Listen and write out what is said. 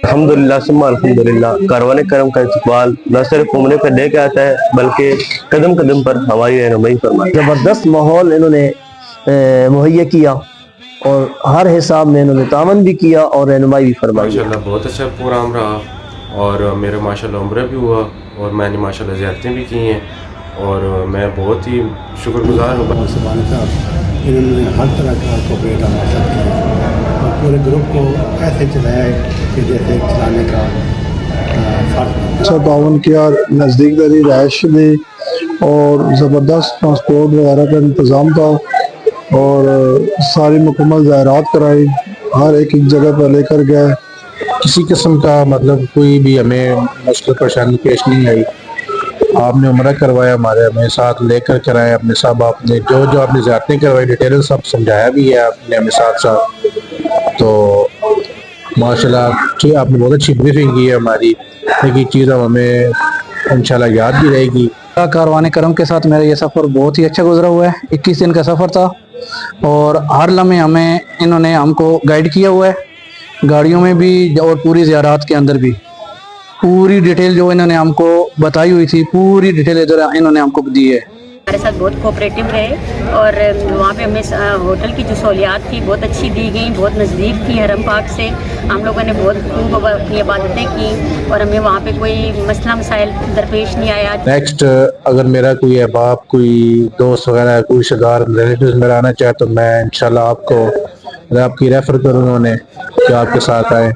الحمدللہ ثم الحمدللہ کاروان کرم کا استقبال نہ صرف عمرے پہ لے کے آتا ہے بلکہ قدم قدم پر ہماری رہنمائی فرماتا ہے۔ زبردست ماحول انہوں نے مہیا کیا اور ہر حساب میں انہوں نے تعاون بھی کیا اور رہنمائی بھی فرمائی۔ ماشاءاللہ بہت اچھا پروگرام رہا اور میرا ماشاءاللہ عمرہ بھی ہوا اور میں نے ماشاءاللہ زیارتیں بھی کی ہیں اور میں بہت ہی شکر گزار ہوں۔ سبحان صاحب انہوں نے ہر طرح کا کوپریٹ ہمارے ساتھ کیا اور پورے گروپ کو ایسے چلایا ہے کہ جیسے چلانے کا فرق۔ اچھا تعاون کیا، نزدیک داری رہائش دی اور زبردست ٹرانسپورٹ وغیرہ کا انتظام تھا اور ساری مکمل زائرات کرائی، ہر ایک جگہ پر لے کر گئے۔ کسی قسم کا مطلب کوئی بھی ہمیں مشکل پریشانی پیش نہیں آئی۔ آپ نے عمرہ کروایا، ہمیں ساتھ لے کر کرائے اپنے ساتھ، آپ نے جو آپ نے زیارتیں کروائی ڈیٹیل سب سمجھایا بھی ہے آپ نے ہمیں ساتھ ساتھ۔ تو ماشاءاللہ آپ نے بہت اچھی بریفنگ کی ہے ہماری، ایک ایک چیز ہمیں انشاءاللہ یاد بھی رہے گی۔ کاروان کرم کے ساتھ میرا یہ سفر بہت ہی اچھا گزرا ہوا ہے۔ 21 دن کا سفر تھا اور ہر لمحے انہوں نے ہم کو گائیڈ کیا ہوا ہے، گاڑیوں میں بھی اور پوری زیارات کے اندر بھی پوری ڈیٹیل جو انہوں نے ہم کو بتائی ہوئی تھی، پوری ڈیٹیل ادھر انہوں نے ہم کو دی ہے۔ ہمارے ساتھ بہت کوآپریٹیو رہے اور وہاں پہ ہمیں ہوٹل کی جو سہولیات تھی بہت اچھی دی گئیں، بہت نزدیک تھی حرم پاک سے، ہم لوگوں نے بہت خوب اپنی عبادتیں کی اور ہمیں وہاں پہ کوئی مسئلہ مسائل درپیش نہیں آیا۔ نیکسٹ اگر میرا کوئی احباب، کوئی دوست وغیرہ، کوئی رشتہ دار ریلیٹیوز میرا آنا چاہے تو میں انشاءاللہ آپ کی ریفر کروں انہیں کہ آپ کے ساتھ آئیں۔